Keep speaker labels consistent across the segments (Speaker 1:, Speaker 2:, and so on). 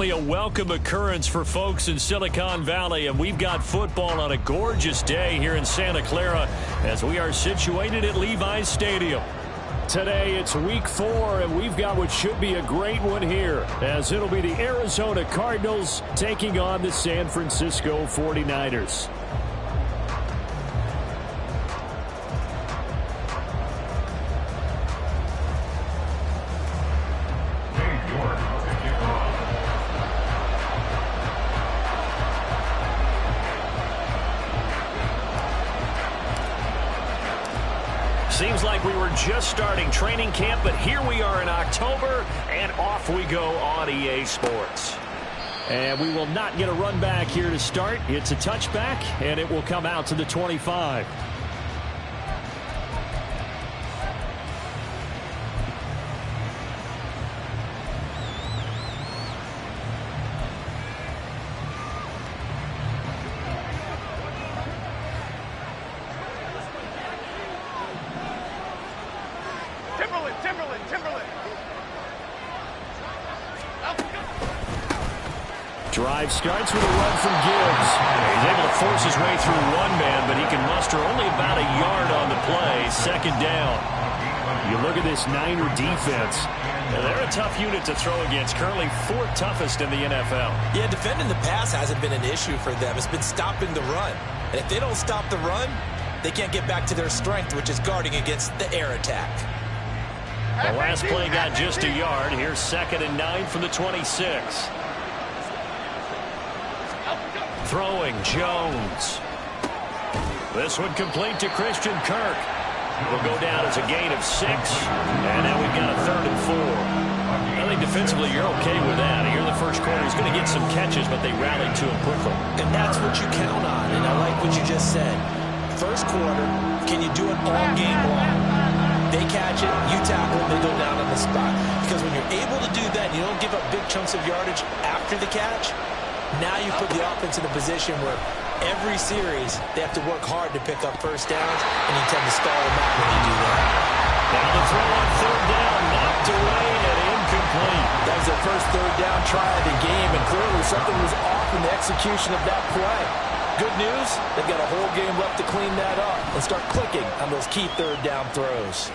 Speaker 1: certainly a welcome occurrence for folks in Silicon Valley, and we've got football on a gorgeous day here in Santa Clara as we are situated at Levi's Stadium. Today it's week 4, and we've got what should be a great one here, as it'll be the Arizona Cardinals taking on the San Francisco 49ers. Seems like we were just starting training camp, but here we are in October, and off we go on EA Sports. And we will not get a run back here to start. It's a touchback, and it will come out to the 25. Drive starts with a run from Gibbs. He's able to force his way through one man, but he can muster only about a yard on the play. Second down. You look at this Niner defense. They're a tough unit to throw against, currently 4th toughest in the NFL.
Speaker 2: Yeah, defending the pass hasn't been an issue for them. It's been stopping the run. And if they don't stop the run, they can't get back to their strength, which is guarding against the air attack.
Speaker 1: The last play got just a yard. Here's 2nd and 9 from the 26. Throwing Jones. This one complete to Christian Kirk. Will go down as a gain of 6. And now we've got a 3rd and 4. I think defensively you're okay with that. Here in the first quarter, he's going to get some catches, but they rallied to him quickly.
Speaker 2: And that's what you count on. And I like what you just said. First quarter, can you do it all game long? They catch it, you tackle them, they go down on the spot. Because when you're able to do that, you don't give up big chunks of yardage after the catch. Now you put the offense in a position where every series they have to work hard to pick up first downs, and you tend to stall them out when you do that.
Speaker 1: Now the throw on 3rd down, knocked away and incomplete.
Speaker 3: That was their first 3rd down try of the game, and clearly something was off in the execution of that play. Good news, they've got a whole game left to clean that up and start clicking on those key 3rd down throws.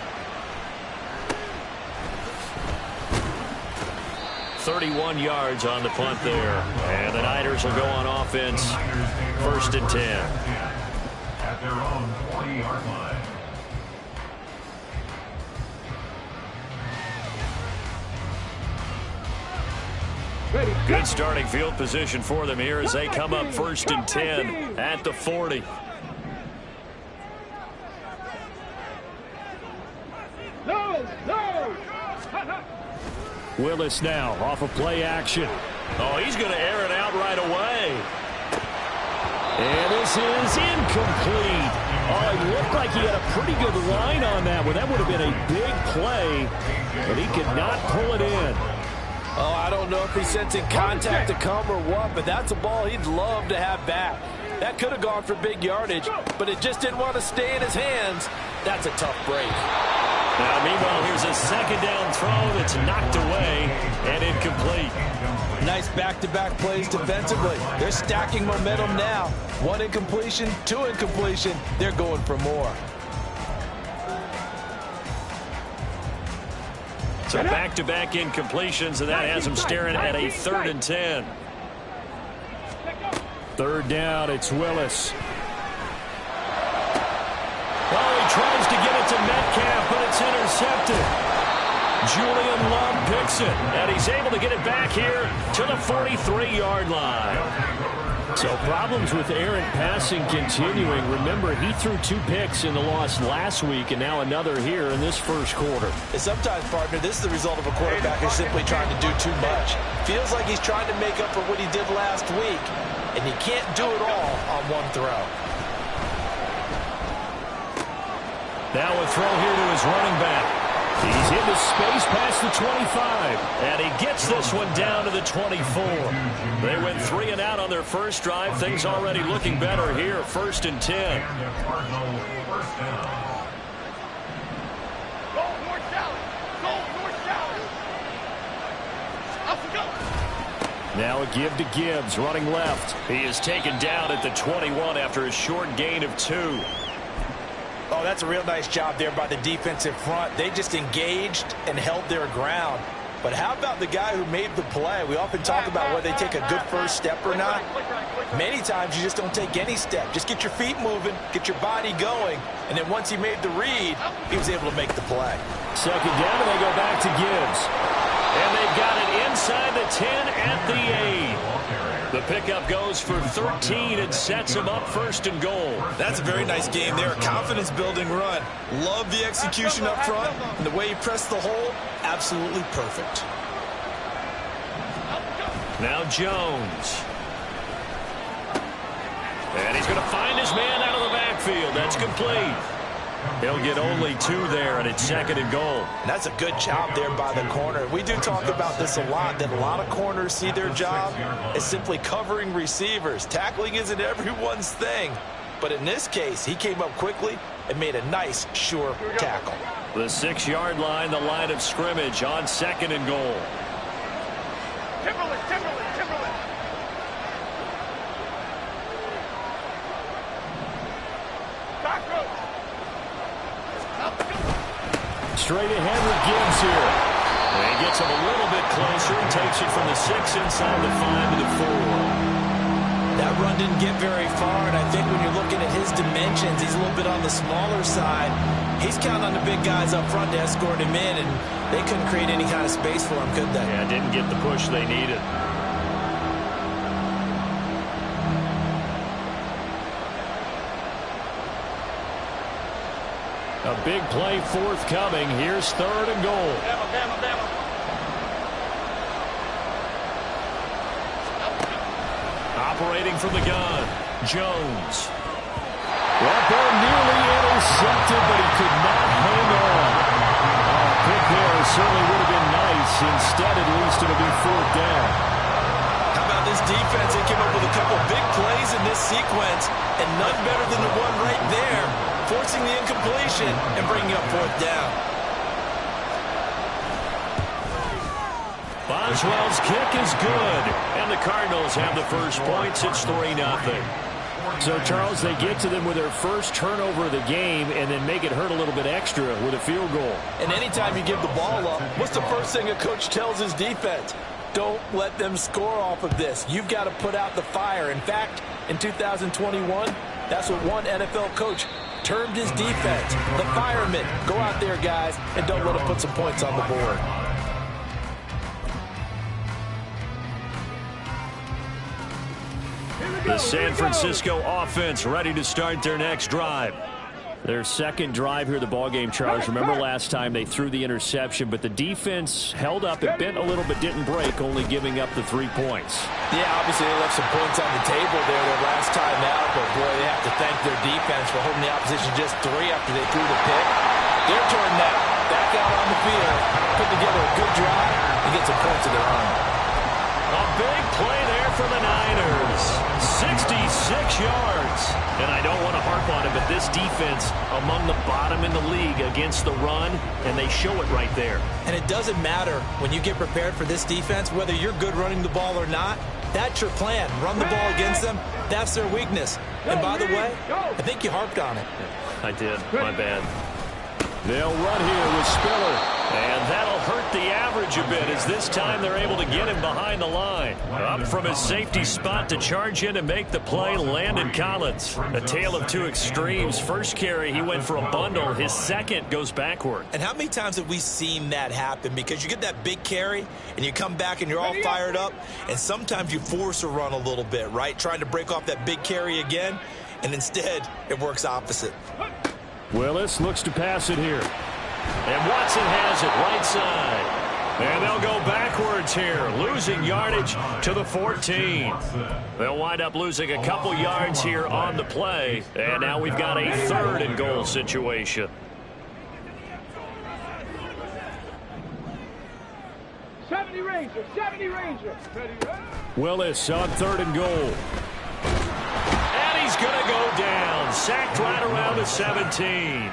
Speaker 1: 31 yards on the punt there. And the Niners will go on offense. 1st and 10.
Speaker 4: At their own 40-yard line.
Speaker 1: Good starting field position for them here as they come up 1st and 10 at the 40. Willis now off of play action. Oh, he's going to air it out right away. And this is incomplete. Oh, it looked like he had a pretty good line on that one. That would have been a big play, but he could not pull it in.
Speaker 3: Oh, I don't know if he's sensing contact to come or what, but that's a ball he'd love to have back. That could have gone for big yardage, but it just didn't want to stay in his hands. That's a tough break.
Speaker 1: Now, meanwhile, here's a 2nd down throw that's knocked away and incomplete.
Speaker 3: Nice back-to-back plays defensively. They're stacking momentum now. 1 incompletion, 2 incompletion. They're going for more.
Speaker 1: So back-to-back incompletions, and that has them staring at a 3rd and 10. 3rd down, it's Willis. Oh, he tries to get it to Metcalf, but it's intercepted. Julian Love picks it, and he's able to get it back here to the 43-yard line. So problems with errant passing continuing. Remember, he threw 2 picks in the loss last week, and now another here in this first quarter.
Speaker 3: And sometimes, partner, this is the result of a quarterback who's simply trying to do too much. Feels like he's trying to make up for what he did last week, and he can't do it all on one throw.
Speaker 1: Now a throw here to his running back. He's into space past the 25, and he gets this one down to the 24. They went 3 and out on their first drive. Things already looking better here. 1st and 10. Now a give to Gibbs, running left. He is taken down at the 21 after a short gain of 2.
Speaker 2: Oh, that's a real nice job there by the defensive front. They just engaged and held their ground. But how about the guy who made the play? We often talk about whether they take a good first step or not. Many times you just don't take any step. Just get your feet moving, get your body going, and then once he made the read, he was able to make the play.
Speaker 1: Second down, and they go back to Gibbs. And they've got it inside the 10 at the 8. The pickup goes for 13 and sets him up first and goal.
Speaker 2: That's a very nice game there. A confidence-building run. Love the execution up front. And the way he pressed the hole, absolutely perfect.
Speaker 1: Now Jones. And he's going to find his man out of the backfield. That's complete. He'll get only 2 there, and it's second and goal.
Speaker 2: And that's a good job there by the corner. We do talk about this a lot, that a lot of corners see their job as simply covering receivers. Tackling isn't everyone's thing. But in this case, he came up quickly and made a nice, sure tackle.
Speaker 1: The 6-yard line, the line of scrimmage on second and goal.
Speaker 4: Timberland.
Speaker 1: Straight ahead with Gibbs here. And he gets him a little bit closer and takes it from the 6 inside the 5 to the 4.
Speaker 2: That run didn't get very far, and I think when you're looking at his dimensions, he's a little bit on the smaller side. He's counting on the big guys up front to escort him in, and they couldn't create any kind of space for him, could they?
Speaker 1: Yeah, didn't get the push they needed. A big play forthcoming. Here's third and goal. Operating from the gun, Jones. That ball nearly intercepted, but he could not hang on. A pick there certainly would have been nice. Instead, at least it'll be 4th down.
Speaker 2: How about this defense? They came up with a couple big plays in this sequence, and none better than the one right there, forcing the incompletion and bringing up 4th down.
Speaker 1: Boswell's kick is good, and the Cardinals have the first points. It's 3-0. So, Charles, they get to them with their first turnover of the game and then make it hurt a little bit extra with a field goal.
Speaker 2: And anytime you give the ball up, what's the first thing a coach tells his defense? Don't let them score off of this. You've got to put out the fire. In fact, in 2021, that's what one NFL coach termed his defense. The firemen. Go out there, guys, and don't let them put some points on the board.
Speaker 1: The San Francisco offense ready to start their next drive. Their second drive here of the ballgame, Charles. Remember last time they threw the interception, but the defense held up. It bent a little but didn't break, only giving up the 3 points.
Speaker 2: Yeah, obviously they left some points on the table there their last time out, but boy, they have to thank their defense for holding the opposition just 3 after they threw the pick. Their turn now, back out on the field, put together a good drive and get some points of their own.
Speaker 1: A big play there for the Niners. 66 yards. And I don't want to harp on it, but this defense among the bottom in the league against the run, and they show it right there.
Speaker 2: And it doesn't matter when you get prepared for this defense, whether you're good running the ball or not. That's your plan. Run the ball against them. That's their weakness. And by the way, I think you harped on it.
Speaker 1: I did. My bad. They'll run here with Spiller. And that'll hurt the average a bit as this time they're able to get him behind the line. Up from his safety spot to charge in and make the play, Landon Collins. A tale of two extremes. First carry, he went for a bundle. His second goes backward.
Speaker 2: And how many times have we seen that happen? Because you get that big carry, and you come back and you're all fired up, and sometimes you force a run a little bit, right? Trying to break off that big carry again, and instead it works opposite.
Speaker 1: Willis looks to pass it here. And Watson has it right side. And they'll go backwards here, losing yardage to the 14. They'll wind up losing a couple yards here on the play. And now we've got a 3rd and goal situation.
Speaker 4: 70 Ranger, 70 Ranger.
Speaker 1: Willis on 3rd and goal. And he's going to go down. Sacked right around the 17.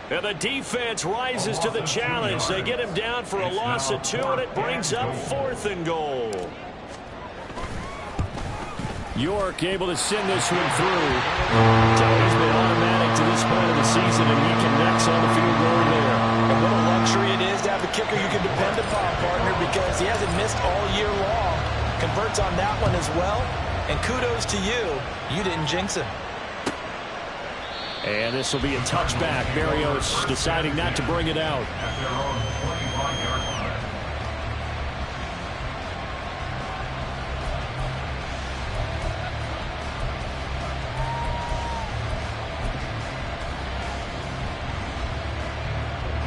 Speaker 1: And the defense rises to the challenge. They get him down for a loss of 2, and it brings up 4th and goal. York able to send this one through. He's been automatic to this point of the season, and he connects on the field goal there.
Speaker 2: And what a luxury it is to have a kicker you can depend upon, partner, because he hasn't missed all year long. Converts on that one as well. And kudos to you. You didn't jinx him.
Speaker 1: And this will be a touchback. Berrios deciding not to bring it out.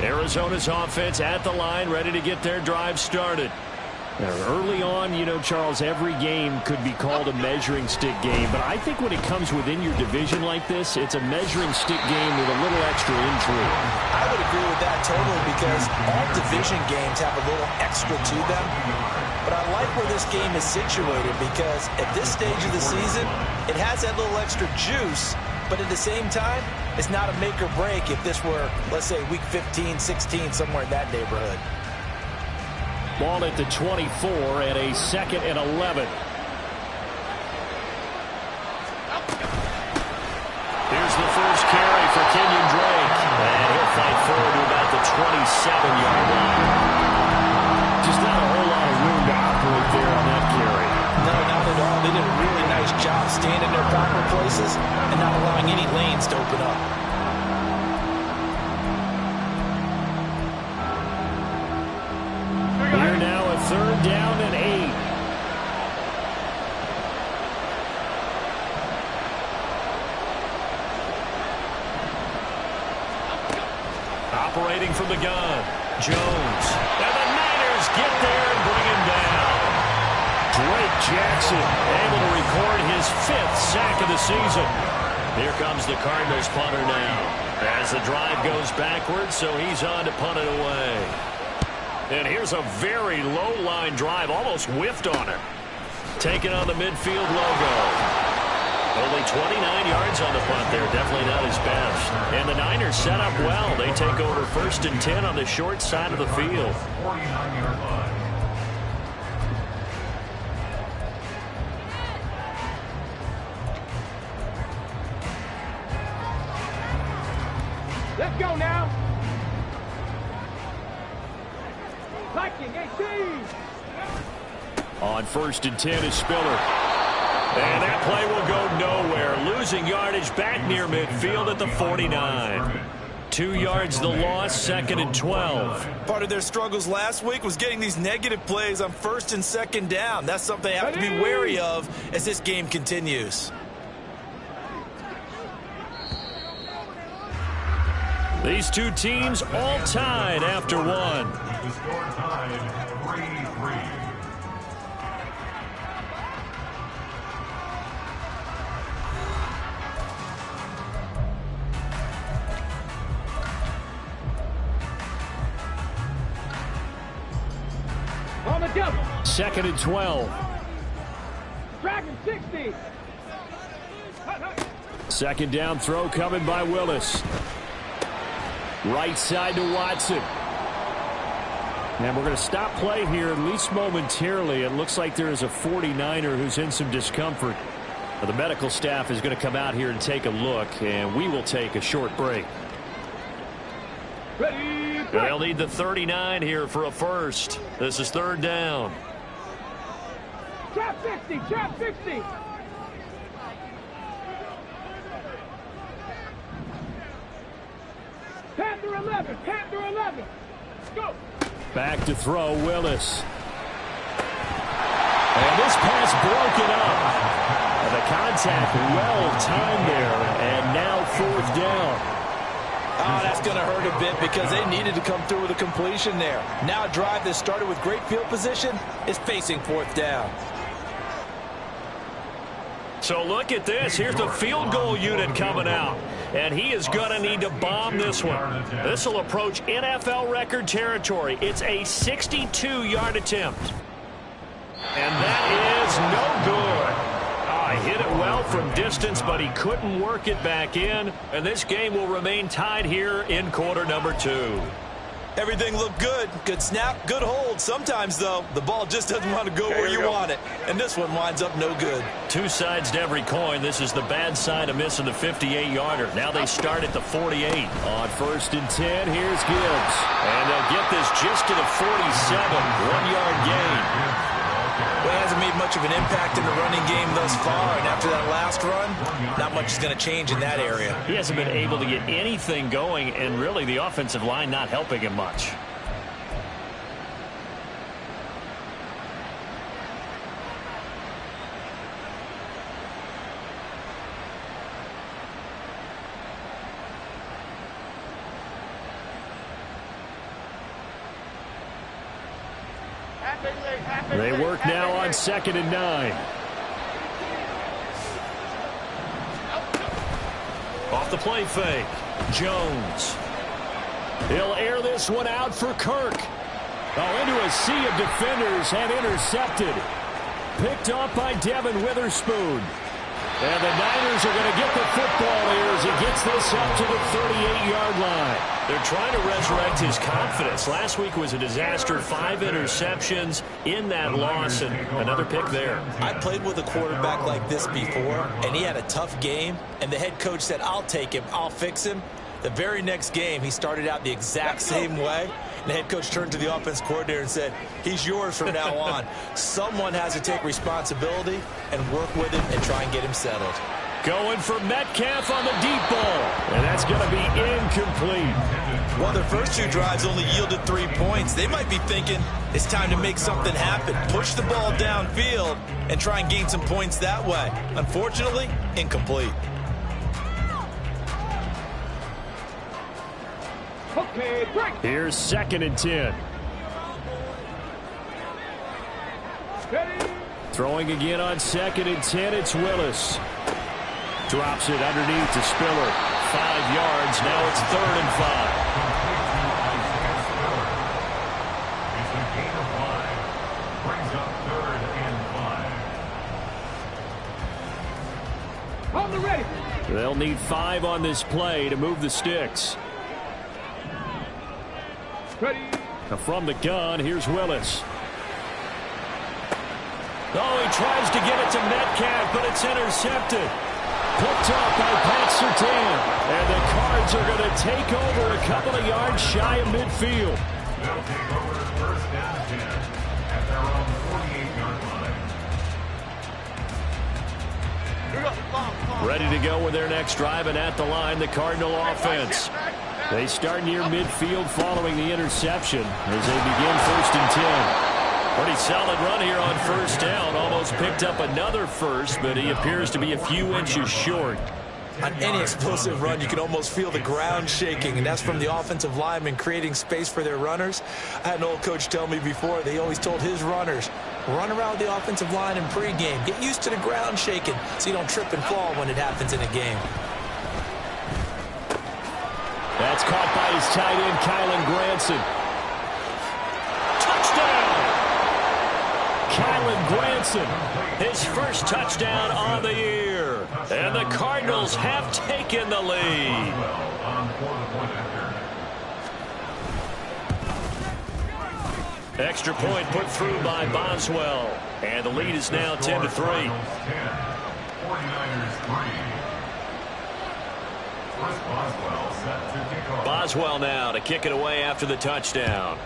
Speaker 1: Arizona's offense at the line, ready to get their drive started. Now, early on, you know, Charles, every game could be called a measuring stick game. But I think when it comes within your division like this, it's a measuring stick game with a little extra intrigue.
Speaker 2: I would agree with that totally, because all division games have a little extra to them. But I like where this game is situated, because at this stage of the season, it has that little extra juice. But at the same time, it's not a make or break if this were, let's say, week 15, 16, somewhere in that neighborhood.
Speaker 1: Ball at the 24 and a 2nd and 11. Here's the first carry for Kenyon Drake. And he'll fight forward to about the 27-yard line. Just not a whole lot of room to operate there on that carry.
Speaker 2: No, not at all. They did a really nice job staying in their proper places and not allowing any lanes to open up.
Speaker 1: We're now at 3rd down and 8. Operating from the gun, Jones. And the Niners get there and bring him down. Drake Jackson able to record his 5th sack of the season. Here comes the Cardinals punter now. As the drive goes backwards, so he's on to punt it away. And here's a very low-line drive, almost whiffed on it. Taking on the midfield logo. Only 29 yards on the punt there, definitely not his best. And the Niners set up well. They take over 1st and 10 on the short side of the field.
Speaker 4: Let's go now. Viking 18.
Speaker 1: On 1st and 10 is Spiller. And that play will go nowhere. Losing yardage back near midfield at the 49. 2 yards the loss, 2nd and 12.
Speaker 2: Part of their struggles last week was getting these negative plays on 1st and 2nd down. That's something they have to be wary of as this game continues.
Speaker 1: These two teams all tied after one.
Speaker 4: On the double.
Speaker 1: 2nd and 12.
Speaker 4: Dragon 60.
Speaker 1: 2nd down throw coming by Willis. Right side to Watson. And we're going to stop play here, at least momentarily. It looks like there is a 49er who's in some discomfort. The medical staff is going to come out here and take a look, and we will take a short break.
Speaker 4: Ready.
Speaker 1: They'll need the 39 here for a first. This is 3rd down.
Speaker 4: Trap 60. Trap 60. Panther 11. Panther 11. Go.
Speaker 1: Back to throw, Willis. And this pass broken up. And the contact well timed there, and now 4th down.
Speaker 2: Oh, that's going to hurt a bit because they needed to come through with a completion there. Now a drive that started with great field position is facing 4th down.
Speaker 1: So look at this. Here's the field goal unit coming out. And he is going to need to bomb this one. This will approach NFL record territory. It's a 62-yard attempt. And that is no good. He hit it well from distance, but he couldn't work it back in. And this game will remain tied here in quarter number 2.
Speaker 2: Everything looked good. Good snap, good hold. Sometimes, though, the ball just doesn't want to go where you want it. And this one winds up no good.
Speaker 1: Two sides to every coin. This is the bad side of missing the 58-yarder. Now they start at the 48. On 1st and 10, here's Gibbs. And they'll get this just to the 47. 1-yard gain.
Speaker 2: Well, he hasn't made much of an impact in the running game thus far, and after that last run, not much is going to change in that area.
Speaker 1: He hasn't been able to get anything going, and really the offensive line not helping him much. They work now on 2nd and 9. Off the play fake. Jones. He'll air this one out for Kirk. Oh, into a sea of defenders and intercepted. Picked off by Devin Witherspoon. And the Niners are going to get the football here as he gets this up to the 38-yard line. They're trying to resurrect his confidence. Last week was a disaster. 5 interceptions in that loss, and another pick there.
Speaker 2: I played with a quarterback like this before, and he had a tough game, and the head coach said, I'll take him, I'll fix him. The very next game, he started out the exact same way. And the head coach turned to the offense coordinator and said, he's yours from now on. Someone has to take responsibility and work with him and try and get him settled.
Speaker 1: Going for Metcalf on the deep ball. And that's going to be incomplete.
Speaker 2: Well, their first 2 drives only yielded 3 points. They might be thinking it's time to make something happen. Push the ball downfield and try and gain some points that way. Unfortunately, incomplete.
Speaker 4: Okay, break.
Speaker 1: Here's 2nd and 10.
Speaker 4: Ready.
Speaker 1: Throwing again on 2nd and 10, it's Willis. Drops it underneath to Spiller. 5 yards, now it's 3rd and 5.
Speaker 4: On the ready.
Speaker 1: They'll need 5 on this play to move the sticks.
Speaker 4: Ready.
Speaker 1: Now from the gun, here's Willis. Oh, he tries to get it to Metcalf, but it's intercepted. Picked up by Pat Surtain. And the Cards are going to take over a couple of yards shy of midfield.
Speaker 5: They'll take over 1st down and 10 at their own 48-yard line.
Speaker 1: Ready to go with their next drive, and at the line, the Cardinal offense. They start near midfield following the interception as they begin 1st and 10. Pretty solid run here on 1st down. Almost picked up another first, but he appears to be a few inches short.
Speaker 2: On any explosive run, you can almost feel the ground shaking, and that's from the offensive linemen creating space for their runners. I had an old coach tell me before, they always told his runners, run around the offensive line in pregame. Get used to the ground shaking so you don't trip and fall when it happens in a game.
Speaker 1: That's caught by his tight end, Kylan Granson. Touchdown! Kylan Granson, his first touchdown on the year. And the Cardinals have taken the lead. Extra point put through by Boswell. And the lead is now 10-3.
Speaker 5: 49ers 3.
Speaker 1: Boswell now to kick it away after the touchdown.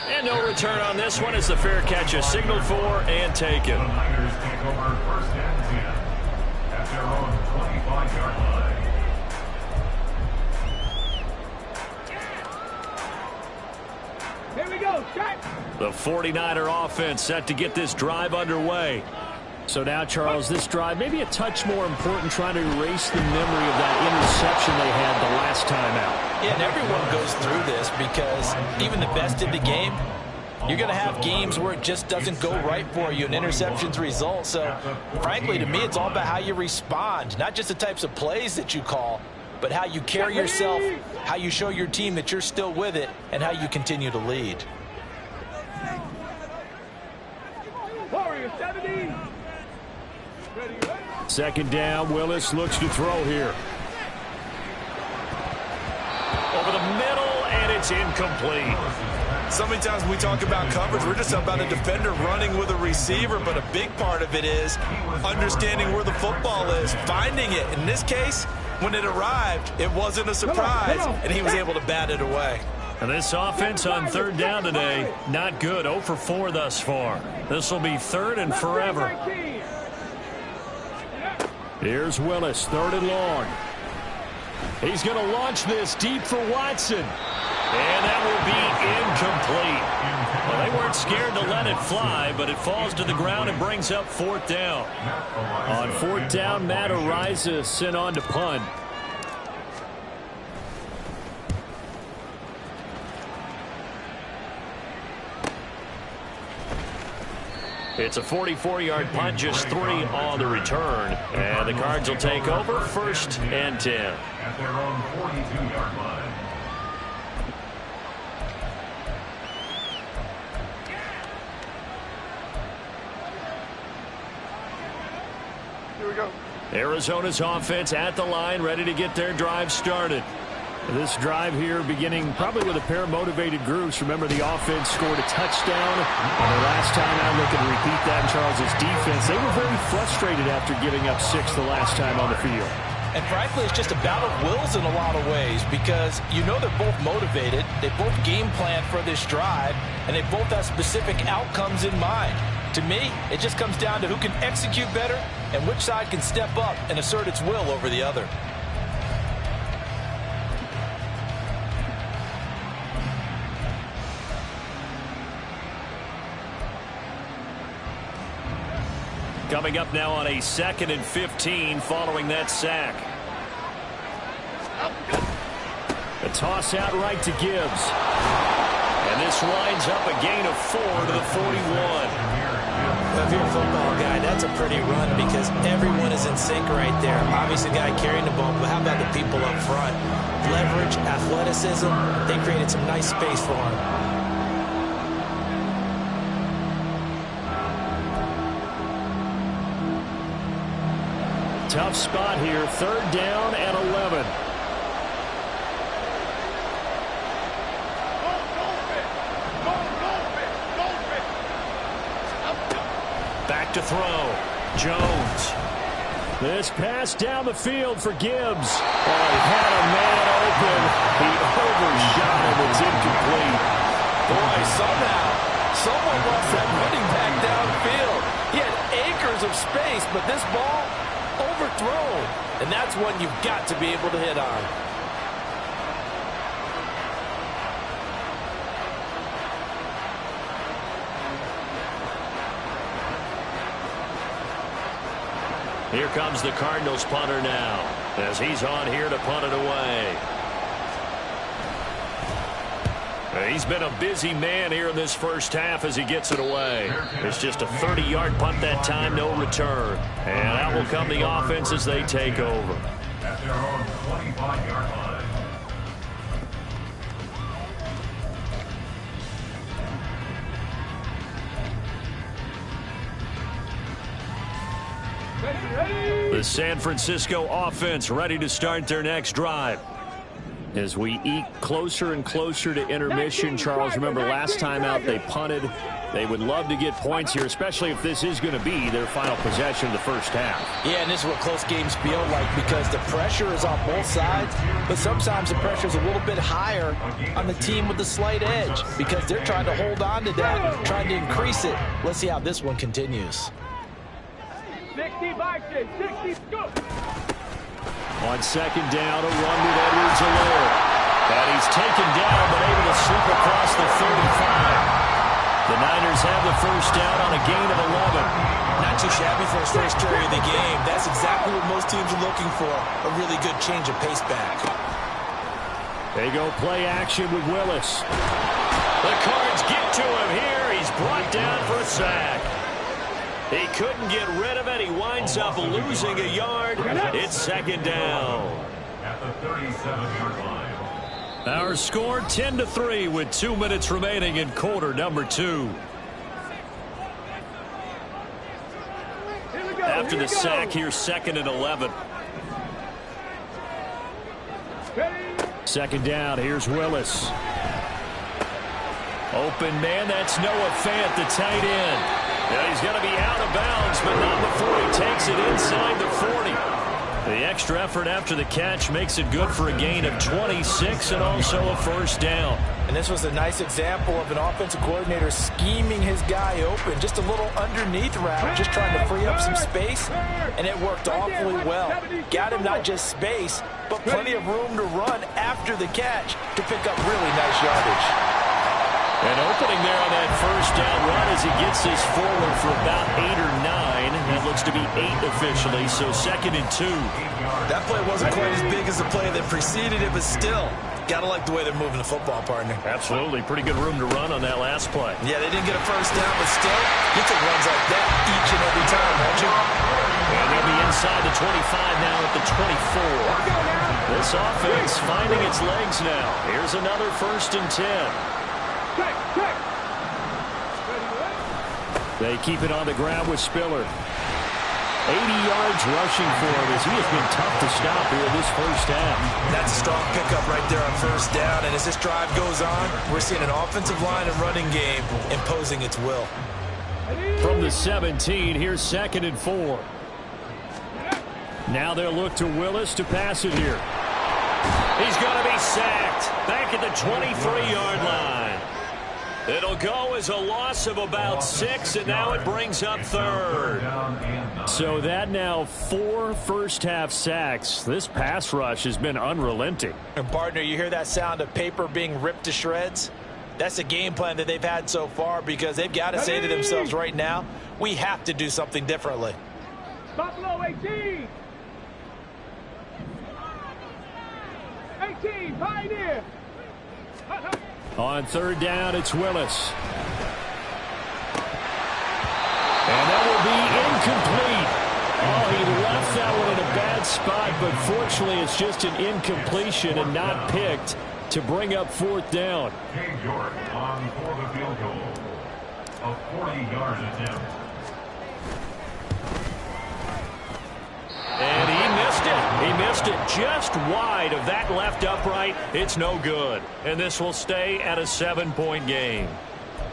Speaker 1: And no return on this one as the fair catch is signaled for and taken.
Speaker 5: The Niners take over 1st and 10 at their own 25-yard line.
Speaker 4: Here we go. Shot.
Speaker 1: The 49er offense set to get this drive underway. So now, Charles, this drive maybe a touch more important, trying to erase the memory of that interception they had the last time out.
Speaker 2: Yeah, and everyone goes through this because even the best in the game, you're going to have games where it just doesn't go right for you and interceptions result. So, frankly, to me, it's all about how you respond, not just the types of plays that you call, but how you carry yourself, how you show your team that you're still with it, and how you continue to lead.
Speaker 4: Warrior 70.
Speaker 1: 2nd down, Willis looks to throw here. It's incomplete.
Speaker 2: So many times when we talk about coverage, we're just about a defender running with a receiver, but a big part of it is understanding where the football is, finding it. In this case, when it arrived, it wasn't a surprise, and he was able to bat it away.
Speaker 1: And this offense on third down today, not good. 0 for 4 thus far. This will be third and forever. Here's Willis, third and long. He's going to launch this deep for Watson. And that will be incomplete. Well, they weren't scared to let it fly, but it falls to the ground and brings up fourth down. On fourth down, Matt Araiza sent on to punt. It's a 44-yard punt, just 3 on the return. And the Cards will take over, first and 10.
Speaker 5: At their own 42-yard line.
Speaker 4: Here we go.
Speaker 1: Arizona's offense at the line, ready to get their drive started. This drive here beginning probably with a pair of motivated groups. Remember, the offense scored a touchdown. And the last time out, looking to repeat that in Charles's defense. They were very frustrated after giving up 6 the last time on the field.
Speaker 2: And frankly, it's just a battle of wills in a lot of ways because you know they're both motivated. They both game plan for this drive, and they both have specific outcomes in mind. To me, it just comes down to who can execute better and which side can step up and assert its will over the other.
Speaker 1: Coming up now on a 2nd and 15 following that sack. A toss out right to Gibbs. And this winds up a gain of 4 to the 41.
Speaker 2: If you're a football guy, that's a pretty run because everyone is in sync right there. Obviously, the guy carrying the ball, but how about the people up front? Leverage, athleticism, they created some nice space for him.
Speaker 1: Tough spot here, 3rd down and 11. Back to throw. Jones. This pass down the field for Gibbs. Oh, he had a man open. He overshot him. It's incomplete.
Speaker 2: Boy, somehow, someone lost that running back downfield. He had acres of space, but this ball overthrown. And that's one you've got to be able to hit on.
Speaker 1: Here comes the Cardinals punter now as he's on here to punt it away. He's been a busy man here in this first half as he gets it away. It's just a 30-yard punt that time, no return. And out will come the offense as they take over.
Speaker 5: At their own 25-yard line.
Speaker 1: The San Francisco offense ready to start their next drive. As we eke closer and closer to intermission, Charles, remember last time out they punted. They would love to get points here, especially if this is going to be their final possession of the first half.
Speaker 2: Yeah, and this is what close games feel like because the pressure is on both sides, but sometimes the pressure is a little bit higher on the team with the slight edge because they're trying to hold on to that, trying to increase it. Let's see how this one continues.
Speaker 4: 60 by 60, go!
Speaker 1: On 2nd down, a run with Edwards-Helaire. And he's taken down, but able to slip across the 35. The Niners have the first down on a gain of 11.
Speaker 2: Not too shabby for his first carry of the game. That's exactly what most teams are looking for, a really good change of pace back.
Speaker 1: They go play action with Willis. The Cards get to him here. He's brought down for a sack. He couldn't get rid of it. He winds up losing a yard. It's 2nd down.
Speaker 5: At the 37-yard line.
Speaker 1: Our score 10-3 with 2 minutes remaining in quarter number 2. After the sack, here's 2nd and 11. 2nd down, here's Willis. Open man, that's Noah Fant, the tight end. Now he's going to be out of bounds, but not before he takes it inside the 40. The extra effort after the catch makes it good for a gain of 26 and also a first down.
Speaker 2: And this was a nice example of an offensive coordinator scheming his guy open. Just a little underneath route, just trying to free up some space, and it worked awfully well. Got him not just space, but plenty of room to run after the catch to pick up really nice yardage.
Speaker 1: An opening there on that first down run as he gets this forward for about 8 or 9. That looks to be 8 officially, so 2nd and 2.
Speaker 2: That play wasn't quite as big as the play that preceded it, but still, gotta like the way they're moving the football, partner.
Speaker 1: Absolutely. Pretty good room to run on that last play.
Speaker 2: Yeah, they didn't get a first down, but still, you take runs like that each and every time, don't you?
Speaker 1: And they'll be inside the 25 now at the 24. This offense finding its legs now. Here's another 1st and 10. They keep it on the ground with Spiller. 80 yards rushing for him as he has been tough to stop here this first half.
Speaker 2: That's a strong pickup right there on first down. And as this drive goes on, we're seeing an offensive line and running game imposing its will.
Speaker 1: From the 17, here's 2nd and 4. Now they'll look to Willis to pass it here. He's going to be sacked back at the 23-yard line. It'll go as a loss of about 6, and now it brings up 3rd. So that now 4 first-half sacks. This pass rush has been unrelenting.
Speaker 2: And, partner, you hear that sound of paper being ripped to shreds? That's the game plan that they've had so far because they've got to say to themselves right now, we have to do something differently.
Speaker 4: Buffalo 18. 18, Pioneer.
Speaker 1: On 3rd down, it's Willis. And that will be incomplete. Oh, he left that one in a bad spot, but fortunately it's just an incompletion and not picked to bring up 4th down.
Speaker 5: Cade York on for the field goal. A 40-yard attempt.
Speaker 1: And he missed it. He missed it just wide of that left upright. It's no good. And this will stay at a 7-point game.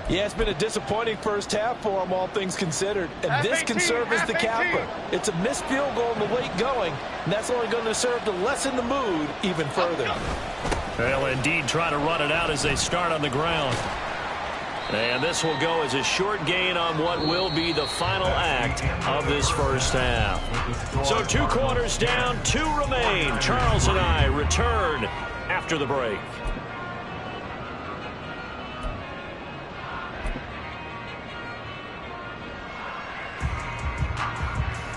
Speaker 2: Yeah, it's been a disappointing first half for them, all things considered. And this can serve as the capper. It's a missed field goal in the late going, and that's only going to serve to lessen the mood even further.
Speaker 1: They'll indeed try to run it out as they start on the ground. And this will go as a short gain on what will be the final act of this first half. So 2 quarters down, 2 remain. Charles and I return after the break.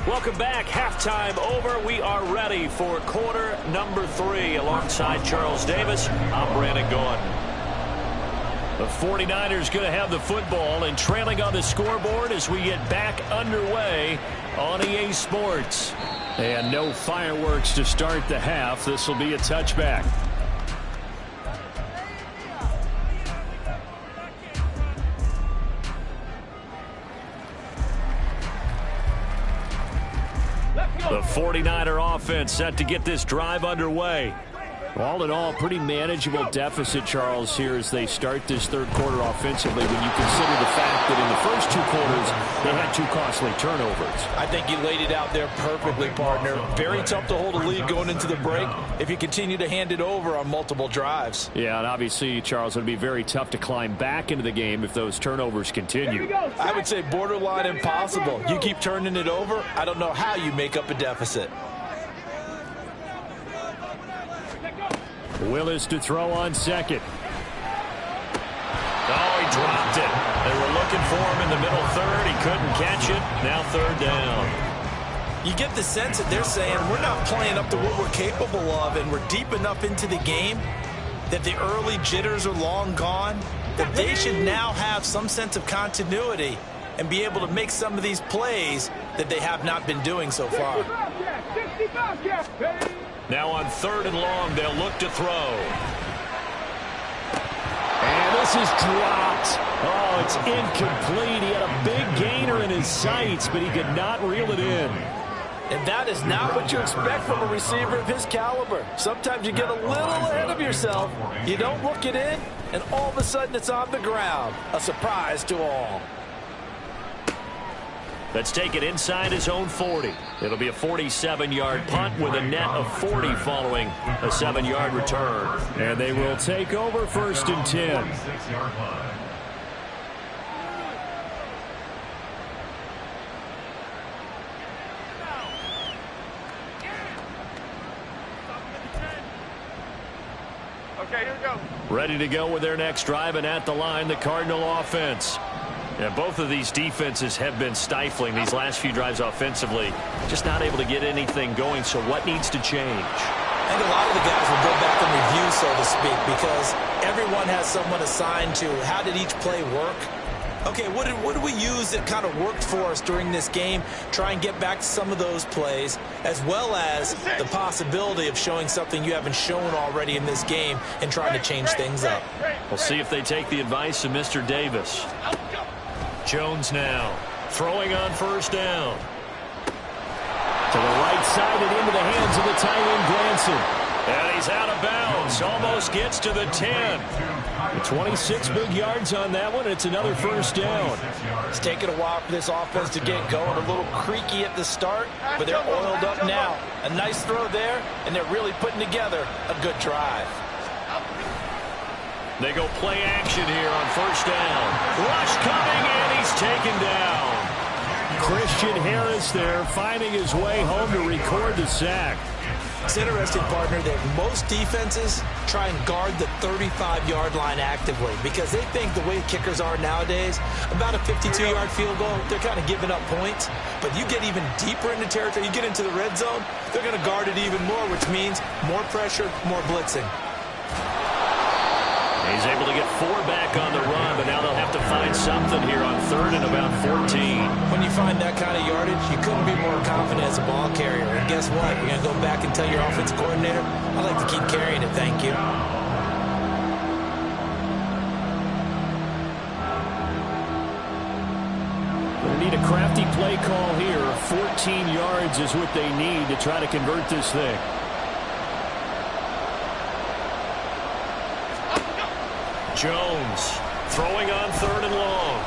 Speaker 1: Welcome back. Halftime over. We are ready for quarter number 3. Alongside Charles Davis, I'm Brandon Gordon. The 49ers going to have the football and trailing on the scoreboard as we get back underway on EA Sports. And no fireworks to start the half. This will be a touchback. The 49er offense set to get this drive underway. All in all, pretty manageable deficit, Charles, here as they start this third quarter offensively when you consider the fact that in the first 2 quarters they had 2 costly turnovers.
Speaker 2: I think you laid it out there perfectly, partner. Very tough to hold a lead going into the break if you continue to hand it over on multiple drives.
Speaker 1: Yeah, and obviously, Charles, it would be very tough to climb back into the game if those turnovers continue.
Speaker 2: I would say borderline impossible. You keep turning it over, I don't know how you make up a deficit.
Speaker 1: Willis to throw on 2nd. Oh, he dropped it. They were looking for him in the middle 3rd. He couldn't catch it. Now 3rd down.
Speaker 2: You get the sense that they're saying we're not playing up to what we're capable of, and we're deep enough into the game that the early jitters are long gone, that they should now have some sense of continuity and be able to make some of these plays that they have not been doing so far.
Speaker 1: Now on 3rd and long, they'll look to throw. And this is dropped. Oh, it's incomplete. He had a big gainer in his sights, but he could not reel it in.
Speaker 3: And that is not what you expect from a receiver of his caliber. Sometimes you get a little ahead of yourself. You don't look it in, and all of a sudden it's on the ground. A surprise to all.
Speaker 1: Let's take it inside his own 40. It'll be a 47-yard punt with a net of 40 following a 7-yard return. And they will take over 1st and 10.
Speaker 4: Okay, here we go.
Speaker 1: Ready to go with their next drive, and at the line, the Cardinal offense. Yeah, both of these defenses have been stifling these last few drives offensively. Just not able to get anything going, so what needs to change?
Speaker 2: I think a lot of the guys will go back and review, so to speak, because everyone has someone assigned to how did each play work. Okay, what did we use that kind of worked for us during this game? Try and get back to some of those plays, as well as the possibility of showing something you haven't shown already in this game and trying to change things up.
Speaker 1: We'll see if they take the advice of Mr. Davis. Jones now throwing on 1st down. To the right side and into the hands of the tight end, Granson. And he's out of bounds. Almost gets to the 10. 26 big yards on that one. It's another 1st down.
Speaker 2: It's taken a while for this offense to get going. A little creaky at the start, but they're oiled up now. A nice throw there, and they're really putting together a good drive.
Speaker 1: They go play action here on 1st down. Rush coming, and he's taken down. Christian Harris there finding his way home to record the sack.
Speaker 2: It's interesting, partner, that most defenses try and guard the 35-yard line actively because they think the way kickers are nowadays, about a 52-yard field goal, they're kind of giving up points. But you get even deeper into territory, you get into the red zone, they're going to guard it even more, which means more pressure, more blitzing.
Speaker 1: He's able to get 4 back on the run, but now they'll have to find something here on 3rd and about 14.
Speaker 2: When you find that kind of yardage, you couldn't be more confident as a ball carrier. And guess what? You're going to go back and tell your offensive coordinator, I'd like to keep carrying it, thank you.
Speaker 1: They need a crafty play call here. 14 yards is what they need to try to convert this thing. Jones throwing on 3rd and long.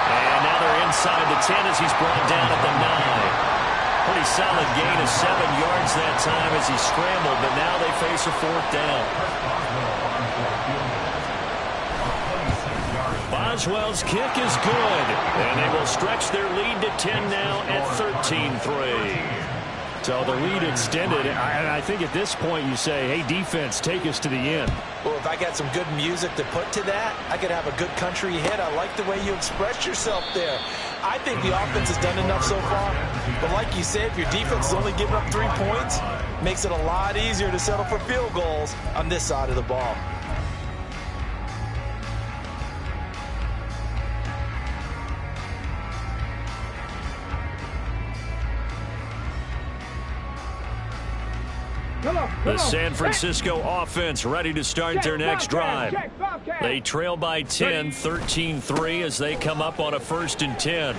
Speaker 1: And now they're inside the 10 as he's brought down at the 9. Pretty solid gain of 7 yards that time as he scrambled, but now they face a 4th down. Boswell's kick is good, and they will stretch their lead to 10 now at 13-3. So the lead extended, and I think at this point you say, hey, defense, take us to the end.
Speaker 2: Well, if I got some good music to put to that, I could have a good country hit. I like the way you express yourself there. I think the offense has done enough so far. But like you said, if your defense is only giving up 3 points, makes it a lot easier to settle for field goals on this side of the ball.
Speaker 1: The San Francisco offense ready to start their next drive. They trail by 10, 13-3 as they come up on a 1st and 10.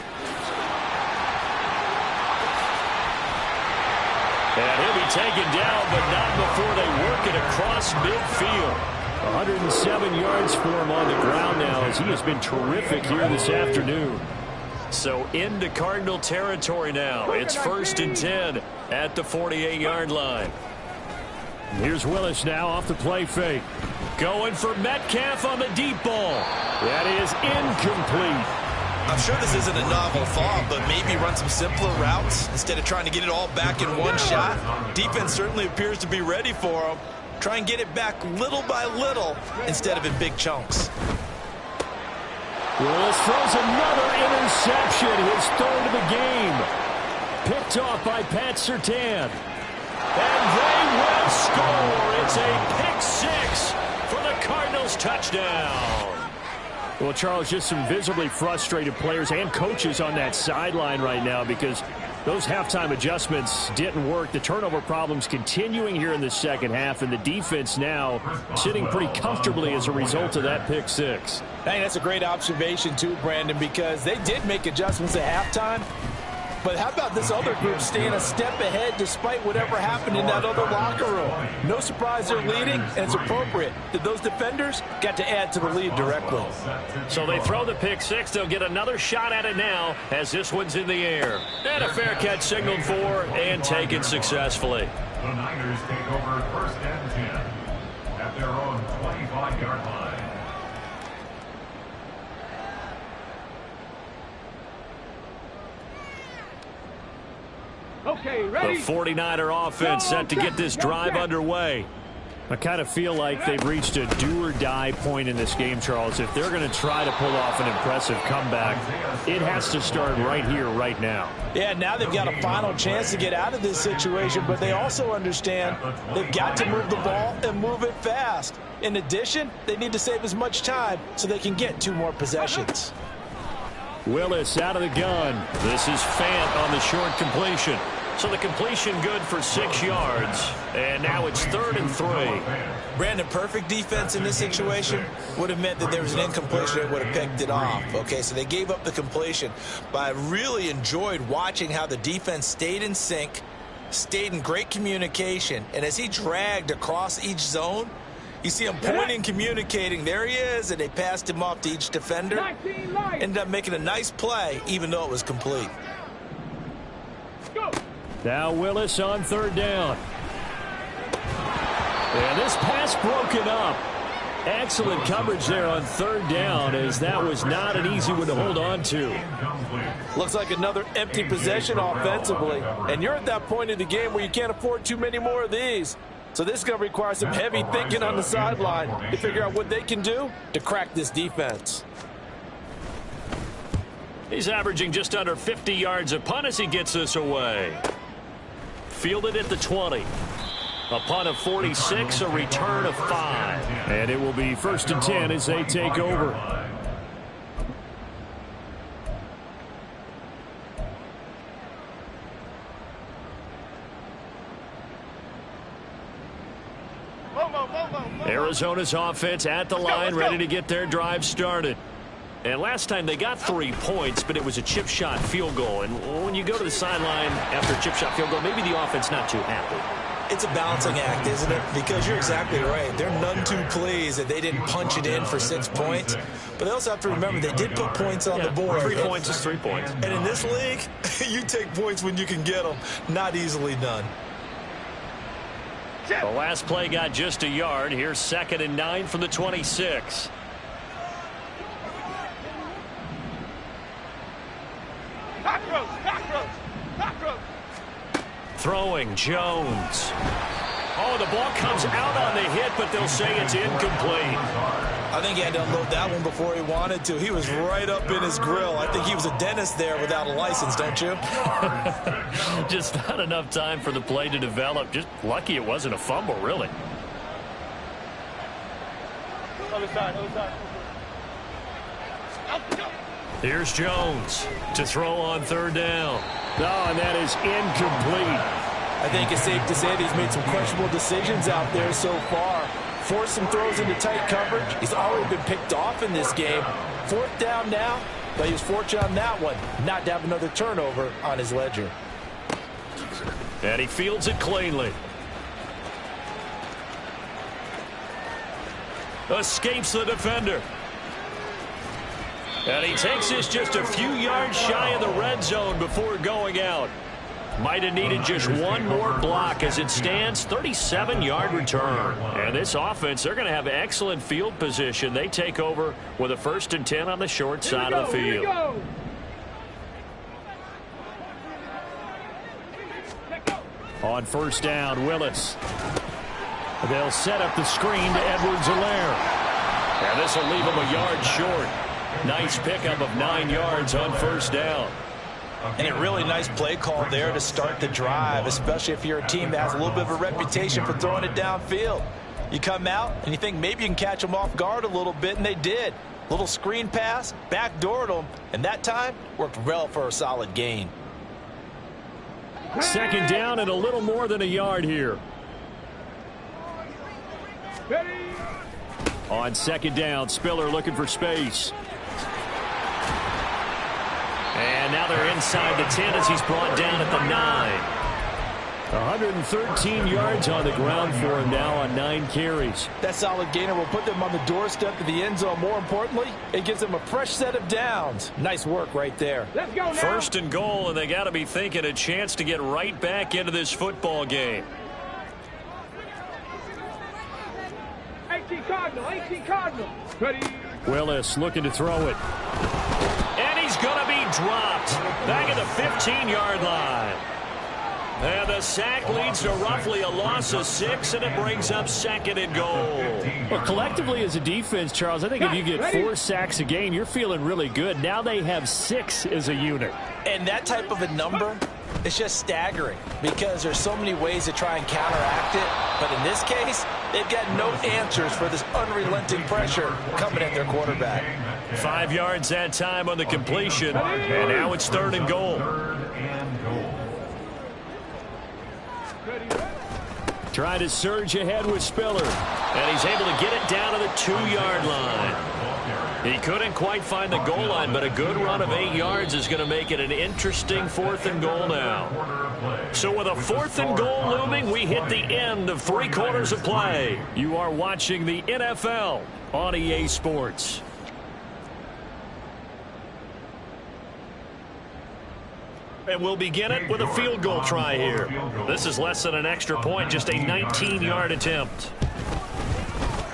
Speaker 1: And he'll be taken down, but not before they work it across midfield. 107 yards for him on the ground now as he has been terrific here this afternoon. So into Cardinal territory now. It's 1st and 10 at the 48-yard line. Here's Willis now off the play fake. Going for Metcalf on the deep ball. That is incomplete.
Speaker 2: I'm sure this isn't a novel thought, but maybe run some simpler routes instead of trying to get it all back in one shot. Defense certainly appears to be ready for him. Try and get it back little by little instead of in big chunks.
Speaker 1: Willis throws another interception, his 3rd of the game. Picked off by Pat Surtain. And they will score. It's a pick 6 for the Cardinals touchdown. Well, Charles, just some visibly frustrated players and coaches on that sideline right now because those halftime adjustments didn't work. The turnover problems continuing here in the second half, and the defense now sitting pretty comfortably as a result of that pick 6.
Speaker 2: Hey, that's a great observation too, Brandon, because they did make adjustments at halftime. But how about this other group staying a step ahead despite whatever happened in that other locker room? No surprise they're leading, and it's appropriate that those defenders got to add to the lead directly.
Speaker 1: So they throw the pick six. They'll get another shot at it now as this one's in the air. And a fair catch signaled for and taken successfully.
Speaker 5: The Niners take over first and 10 at their own 25-yard line.
Speaker 4: Okay, ready?
Speaker 1: The 49er offense set to get this drive underway. I kind of feel like they've reached a do-or-die point in this game, Charles. If they're going to try to pull off an impressive comeback, it has to start right here, right now.
Speaker 2: Yeah, now they've got a final chance to get out of this situation, but they also understand they've got to move the ball and move it fast. In addition, they need to save as much time so they can get 2 more possessions.
Speaker 1: Willis out of the gun. This is Fant on the short completion. So the completion good for 6 yards. And now it's 3rd and 3.
Speaker 2: Brandon, perfect defense in this situation would have meant that there was an incompletion that would have picked it off. Okay, so they gave up the completion. But I really enjoyed watching how the defense stayed in sync, stayed in great communication. And as he dragged across each zone, you see him pointing, communicating. There he is, and they passed him off to each defender. Ended up making a nice play, even though it was complete.
Speaker 1: Now Willis on 3rd down. And this pass broken up. Excellent coverage there on 3rd down, as that was not an easy one to hold on to.
Speaker 2: Looks like another empty possession offensively. And you're at that point in the game where you can't afford too many more of these. So this is going to require some heavy thinking on the sideline to figure out what they can do to crack this defense.
Speaker 1: He's averaging just under 50 yards a punt as he gets this away. Fielded at the 20. A punt of 46, a return of 5. And it will be 1st and 10 as they take over. Arizona's offense at the line, ready to get their drive started. And last time they got 3 points, but it was a chip shot field goal. And when you go to the sideline after a chip shot field goal, maybe the offense not too happy.
Speaker 2: It's a balancing act, isn't it? Because you're exactly right. They're none too pleased that they didn't punch it in for 6 points. But they also have to remember they did put points on the board.
Speaker 1: 3 points is 3 points.
Speaker 2: And in this league, you take points when you can get them. Not easily done.
Speaker 1: The last play got just a yard. Here's 2nd and 9 from the 26. Throwing Jones. Oh, the ball comes out on the hit, but they'll say it's incomplete.
Speaker 2: I think he had to unload that one before he wanted to. He was right up in his grill. I think he was a dentist there without a license, don't you?
Speaker 1: Just not enough time for the play to develop. Just lucky it wasn't a fumble, really.
Speaker 4: Other side, other side.
Speaker 1: Here's Jones to throw on 3rd down. Oh, and that is incomplete.
Speaker 2: I think it's safe to say that he's made some questionable decisions out there so far. Forced some throws into tight coverage. He's already been picked off in this game. 4th down now, but he was fortunate on that one not to have another turnover on his ledger.
Speaker 1: And he fields it cleanly. Escapes the defender. And he takes this just a few yards shy of the red zone before going out. Might have needed just one more block. As it stands, 37-yard return. And this offense, they're going to have excellent field position. They take over with a 1st and 10 on the short side of the field. On 1st down, Willis. They'll set up the screen to Edwards-Helaire. And this will leave him a yard short. Nice pickup of 9 yards on 1st down.
Speaker 2: And a really nice play call there to start the drive, especially if you're a team that has a little bit of a reputation for throwing it downfield. You come out and you think maybe you can catch them off guard a little bit, and they did. Little screen pass, backdoored them, and that time worked well for a solid gain.
Speaker 1: 2nd down and a little more than a yard here. On 2nd down, Spiller looking for space. And now they're inside the 10 as he's brought down at the 9. 113 yards on the ground for him now on 9 carries.
Speaker 3: That solid gainer will put them on the doorstep of the end zone. More importantly, it gives them a fresh set of downs. Nice work right there.
Speaker 4: Let's go now.
Speaker 1: First and goal, and they got to be thinking a chance to get right back into this football game.
Speaker 4: 18 Cardinal. Ready.
Speaker 1: Willis looking to throw it. And he's going to be dropped. Back at the 15-yard line. And the sack leads to roughly a loss of 6, and it brings up 2nd and goal.
Speaker 6: Well, collectively as a defense, Charles, I think if you get 4 sacks a game, you're feeling really good. Now they have 6 as a unit.
Speaker 2: And that type of a number, it's just staggering because there's so many ways to try and counteract it. But in this case, they've got no answers for this unrelenting pressure coming at their quarterback.
Speaker 1: 5 yards that time on the completion, and now it's 3rd and goal. Trying to surge ahead with Spiller, and he's able to get it down to the 2-yard line. He couldn't quite find the goal line, but a good run of 8 yards is going to make it an interesting 4th and goal now. So with a 4th and goal looming, we hit the end of 3 quarters of play. You are watching the NFL on EA Sports. And we'll begin it with a field goal try here. This is less than an extra point, just a 19-yard attempt.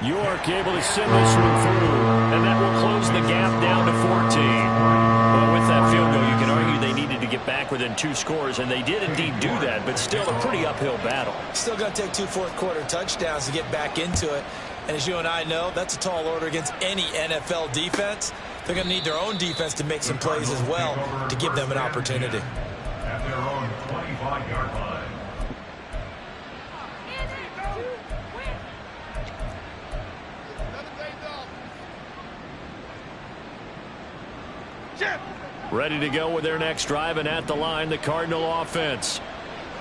Speaker 1: York able to send this one through, and that will close the gap down to 14. Well, with that field goal, you can argue they needed to get back within 2 scores, and they did indeed do that, but still a pretty uphill battle.
Speaker 2: Still going to take 2 fourth-quarter touchdowns to get back into it. And as you and I know, that's a tall order against any NFL defense. They're going to need their own defense to make some plays as well to give them an opportunity.
Speaker 5: At their own 25-yard line.
Speaker 1: Ready to go with their next drive, and at the line, the Cardinal offense.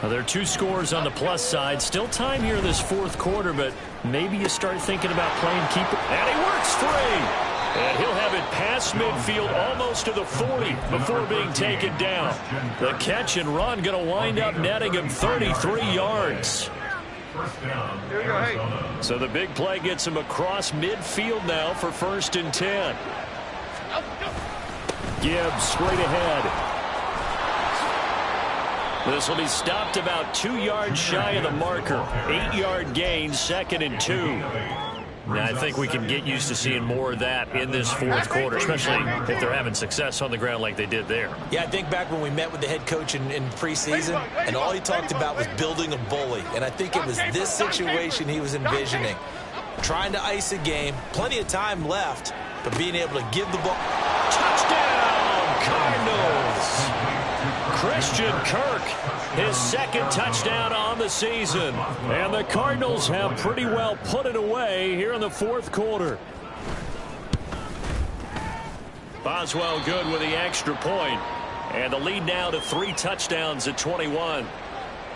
Speaker 1: Now, there are 2 scores on the plus side. Still time here in this 4th quarter, but maybe you start thinking about playing keeper. And he works free. And he'll have it past midfield almost to the 40 before being taken down. The catch and run going to wind up netting him 33 yards. So the big play gets him across midfield now for 1st and 10. Gibbs straight ahead. This will be stopped about 2 yards shy of the marker. 8-yard gain, 2nd and 2. Now, I think we can get used to seeing more of that in this 4th quarter, especially if they're having success on the ground like they did there.
Speaker 2: Yeah, I think back when we met with the head coach in preseason, and all he talked about was building a bully. And I think it was this situation he was envisioning. Trying to ice a game, plenty of time left, but being able to give the ball.
Speaker 1: Touchdown, Cardinals! Christian Kirk, his 2nd touchdown on the season. And the Cardinals have pretty well put it away here in the 4th quarter. Boswell good with the extra point. And the lead now to 3 touchdowns at 21.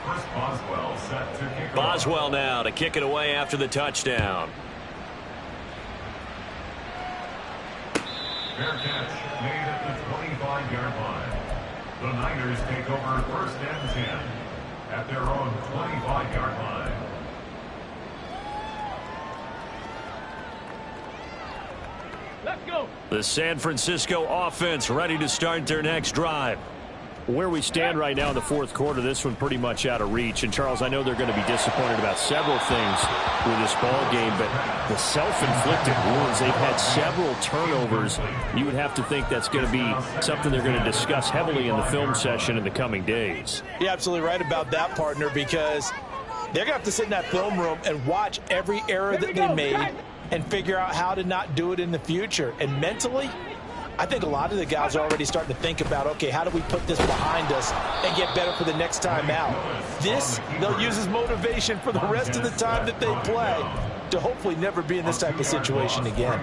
Speaker 5: Boswell set to kick
Speaker 1: Boswell now to kick it away after the touchdown.
Speaker 5: Fair catch made at the 25-yard line. The Niners take over 1st and 10 at their own 25-yard line.
Speaker 4: Let's go.
Speaker 1: The San Francisco offense ready to start their next drive. Where we stand right now in the 4th quarter, this one pretty much out of reach. And, Charles, I know they're going to be disappointed about several things with this ball game, but the self-inflicted wounds, they've had several turnovers. You would have to think that's going to be something they're going to discuss heavily in the film session in the coming days.
Speaker 2: You're absolutely right about that, partner, because they're going to have to sit in that film room and watch every error that they made and figure out how to not do it in the future. And mentally, I think a lot of the guys are already starting to think about, okay, how do we put this behind us and get better for the next time out? This, they'll use as motivation for the rest of the time that they play to hopefully never be in this type of situation again.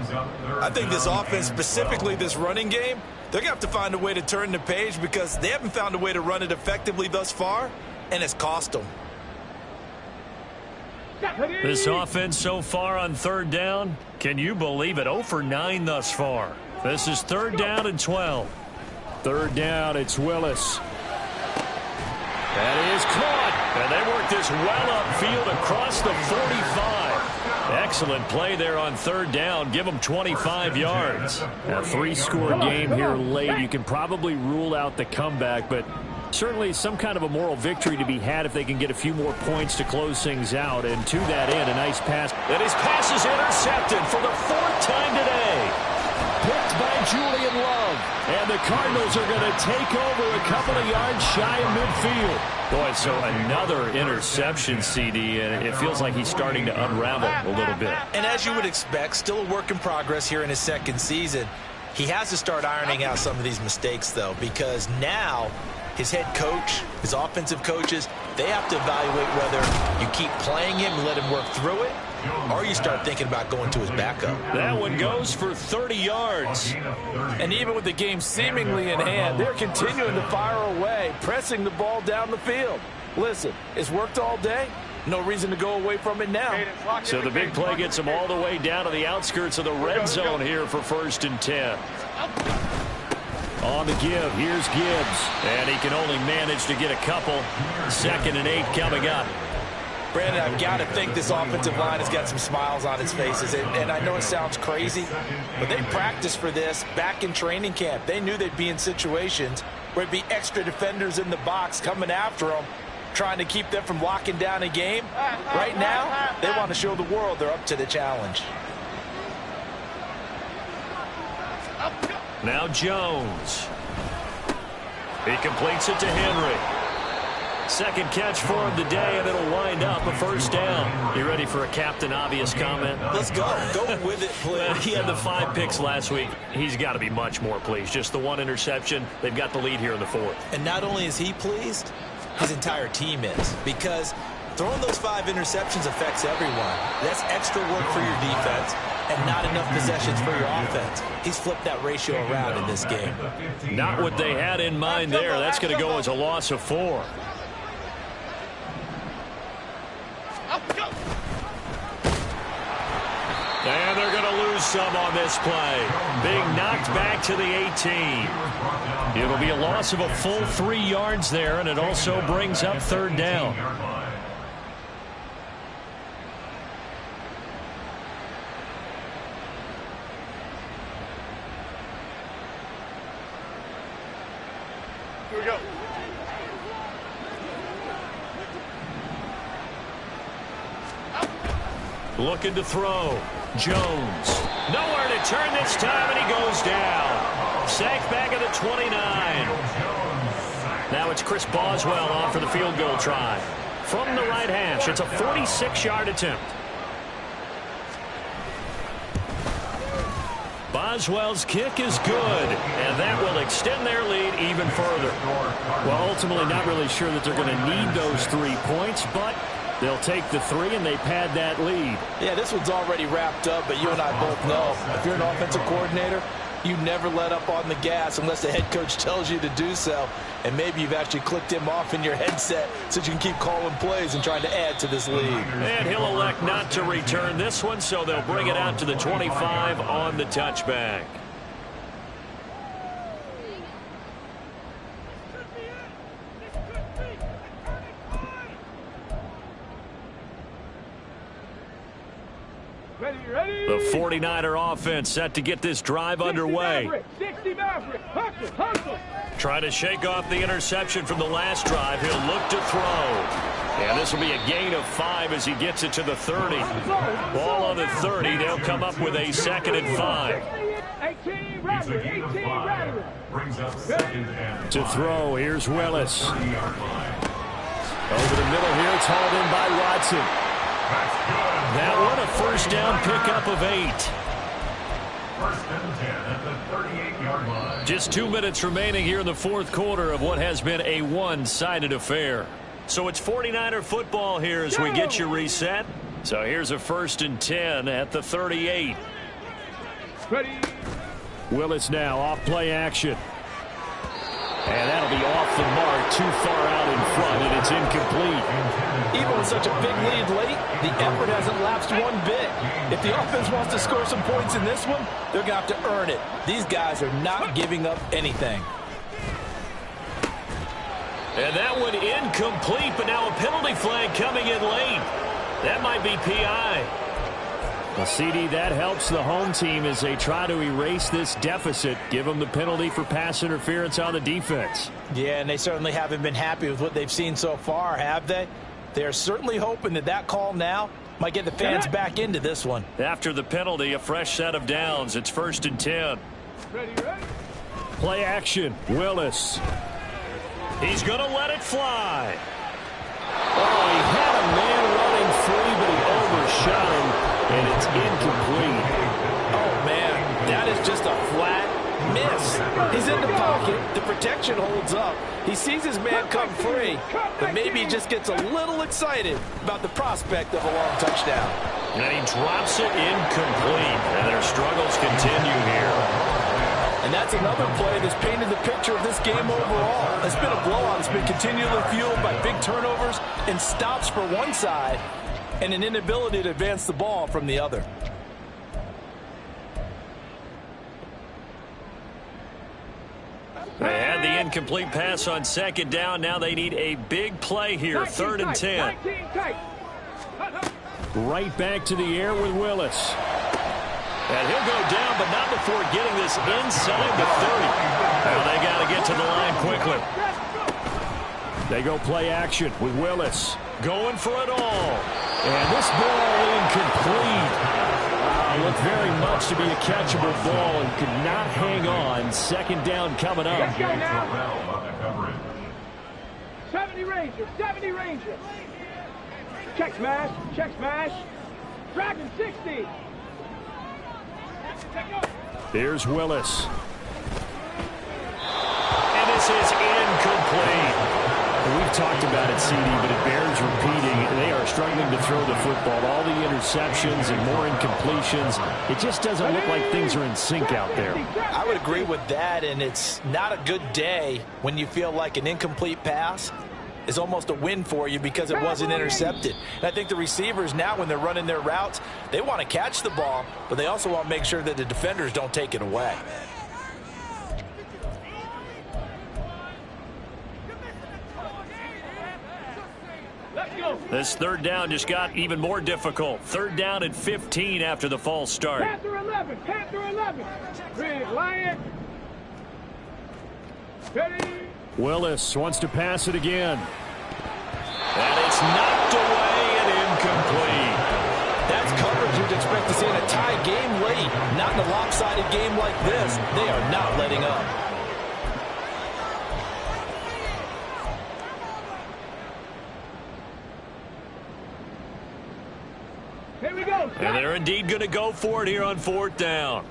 Speaker 2: I think this offense, specifically this running game, they're going to have to find a way to turn the page because they haven't found a way to run it effectively thus far, and it's cost them.
Speaker 1: This offense so far on 3rd down, can you believe it? 0 for 9 thus far. This is 3rd down and 12.
Speaker 6: Third down, it's Willis. That is caught.
Speaker 1: And they work this well upfield across the 45. Excellent play there on third down. Give them 25 yards.
Speaker 6: A 3-score game here late. You can probably rule out the comeback, but certainly some kind of a moral victory to be had if they can get a few more points to close things out. And to that end, a nice pass.
Speaker 1: And his pass is intercepted for the 4th time today.
Speaker 6: Picked by Julian Love. And the Cardinals are going to take over a couple of yards shy of midfield.
Speaker 1: Boy, so another interception, CD, and it feels like he's starting to unravel a little bit.
Speaker 2: And as you would expect, still a work in progress here in his second season. He has to start ironing out some of these mistakes, though, because now his head coach, his offensive coaches, they have to evaluate whether you keep playing him and let him work through it, or you start thinking about going to his backup.
Speaker 1: That one goes for 30 yards.
Speaker 3: And even with the game seemingly in hand, they're continuing to fire away, pressing the ball down the field. Listen, it's worked all day. No reason to go away from it now.
Speaker 1: So the big play gets them all the way down to the outskirts of the red zone here for 1st and 10.
Speaker 6: On the give, here's Gibbs.
Speaker 1: And he can only manage to get a couple. 2nd and 8 coming up.
Speaker 2: Brandon, I've got to think this offensive line has got some smiles on its faces. And I know it sounds crazy, but they practiced for this back in training camp. They knew they'd be in situations where it'd be extra defenders in the box coming after them, trying to keep them from locking down a game. Right now, they want to show the world they're up to the challenge.
Speaker 1: Now Jones. He completes it to Henry. 2nd catch for him today, and it'll wind up a 1st down. You ready for a Captain Obvious comment?
Speaker 2: Let's go. Go with it, please.
Speaker 1: Well, he had the 5 picks last week. He's got to be much more pleased. Just the 1 interception. They've got the lead here in the 4th.
Speaker 2: And not only is he pleased, his entire team is. Because throwing those 5 interceptions affects everyone. That's extra work for your defense and not enough possessions for your offense. He's flipped that ratio around in this game.
Speaker 1: Not what they had in mind there. That's going to go as a loss of 4. And they're going to lose some on this play. Being knocked back to the 18. It'll be a loss of a full 3 yards there, and it also brings up 3rd down.
Speaker 4: Here we go.
Speaker 1: Looking to throw. Jones. Nowhere to turn this time, and he goes down. Sacked back at the 29. Now it's Chris Boswell on for the field goal try. From the right hash, it's a 46-yard attempt. Boswell's kick is good, and that will extend their lead even further.
Speaker 6: Well, ultimately not really sure that they're going to need those 3 points, but they'll take the 3 and they pad that lead.
Speaker 3: Yeah, this one's already wrapped up, but you and I both know if you're an offensive coordinator, you never let up on the gas unless the head coach tells you to do so. And maybe you've actually clicked him off in your headset so you can keep calling plays and trying to add to this lead.
Speaker 1: And he'll elect not to return this one, so they'll bring it out to the 25 on the touchback.
Speaker 4: Ready.
Speaker 1: The 49er offense set to get this drive underway.
Speaker 4: 60 Maverick. Hustle.
Speaker 1: Trying to shake off the interception from the last drive. He'll look to throw. And this will be a gain of 5 as he gets it to the 30. Ball on the 30. They'll come up with a 2nd and 5.
Speaker 4: 18 Rattler.
Speaker 5: Brings up 2nd and 5.
Speaker 6: To throw, here's Willis. Over the middle here, it's hauled in by Watson.
Speaker 1: That one a 1st down pickup of 8.
Speaker 5: 1st and 10 at the 38-yard line.
Speaker 1: Just 2 minutes remaining here in the 4th quarter of what has been a one-sided affair. So it's 49er football here as we get you reset. So here's a 1st and 10 at the 38.
Speaker 4: Ready.
Speaker 6: Willis now off play action. And that'll be off the mark, too far out in front, and it's incomplete.
Speaker 3: Even with such a big lead late, the effort hasn't lapsed one bit. If the offense wants to score some points in this one, they're going to have to earn it. These guys are not giving up anything.
Speaker 1: And that one incomplete, but now a penalty flag coming in late. That might be PI.
Speaker 6: Well, CD, that helps the home team as they try to erase this deficit. Give them the penalty for pass interference on the defense.
Speaker 2: Yeah, and they certainly haven't been happy with what they've seen so far, have they? They're certainly hoping that that call now might get the fans back into this one.
Speaker 1: After the penalty, a fresh set of downs. It's 1st and 10.
Speaker 4: Ready?
Speaker 6: Play action. Willis.
Speaker 1: He's going to let it fly.
Speaker 6: Oh, he had a man running free, but he overshot him, and it's incomplete.
Speaker 2: Oh, man, that is just a flat miss. He's in the pocket. The protection holds up. He sees his man come free, but maybe he just gets a little excited about the prospect of a long touchdown.
Speaker 1: And he drops it incomplete, and their struggles continue here.
Speaker 2: And that's another play that's painted the picture of this game overall. It's been a blowout. It's been continually fueled by big turnovers and stops for one side and an inability to advance the ball from the other.
Speaker 1: They had the incomplete pass on 2nd down. Now they need a big play here. 3rd and 10.
Speaker 6: Right back to the air with Willis.
Speaker 1: And he'll go down, but not before getting this inside the 30. Now they got to get to the line quickly.
Speaker 6: They go play action with Willis.
Speaker 1: Going for it all.
Speaker 6: And this ball incomplete. Looked very much to be a catchable ball and could not hang on. 2nd down coming up.
Speaker 4: Let's go now. 70 Rangers, 70 Rangers. Check smash, check smash. Dragon 60.
Speaker 6: Here's Willis.
Speaker 1: And this is incomplete.
Speaker 6: We've talked about it, CD, but it bears repeating. They are struggling to throw the football. All the interceptions and more incompletions. It just doesn't look like things are in sync out there.
Speaker 2: I would agree with that, and it's not a good day when you feel like an incomplete pass is almost a win for you because it wasn't intercepted. And I think the receivers now, when they're running their routes, they want to catch the ball, but they also want to make sure that the defenders don't take it away.
Speaker 1: This 3rd down just got even more difficult. 3rd down and 15 after the false start.
Speaker 4: Panther 11, Panther 11. Red Lion. Ready.
Speaker 6: Willis wants to pass it again.
Speaker 1: And it's knocked away and incomplete.
Speaker 2: That's coverage you'd expect to see in a tie game late. Not in a lopsided game like this. They are not letting up.
Speaker 4: Here we go.
Speaker 1: And they're indeed going to go for it here on 4th down.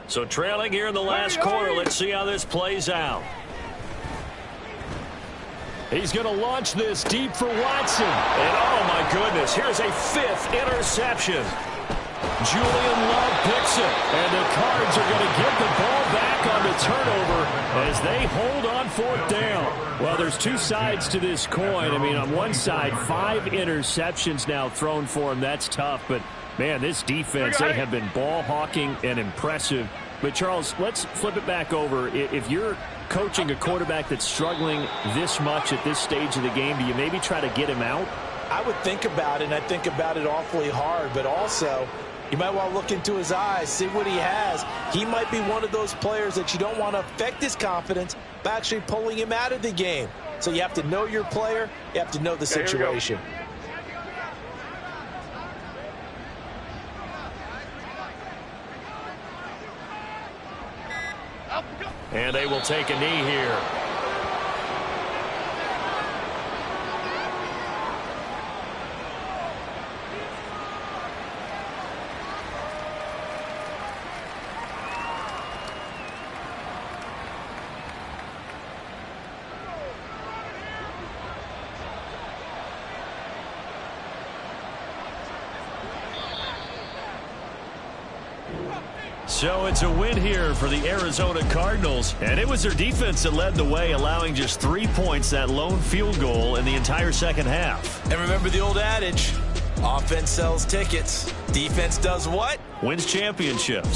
Speaker 1: So trailing here in the last quarter. Let's see how this plays out.
Speaker 6: He's going to launch this deep for Watson.
Speaker 1: And oh my goodness, here's a 5th interception. Julian Love picks it.
Speaker 6: And the Cards are going to get the ball back on the turnover as they hold on 4th down. Well, there's two sides to this coin. I mean, on one side, 5 interceptions now thrown for him. That's tough. But, man, this defense, they have been ball hawking and impressive. But, Charles, let's flip it back over. If you're coaching a quarterback that's struggling this much at this stage of the game, do you maybe try to get him out?
Speaker 2: I would think about it, and I think about it awfully hard, but also you might want to look into his eyes, see what he has. He might be one of those players that you don't want to affect his confidence by actually pulling him out of the game. So you have to know your player. You have to know the situation.
Speaker 1: And they will take a knee here. So it's a win here for the Arizona Cardinals. And it was their defense that led the way, allowing just 3 points, that lone field goal in the entire second half.
Speaker 2: And remember the old adage, offense sells tickets. Defense does what?
Speaker 1: Wins championships.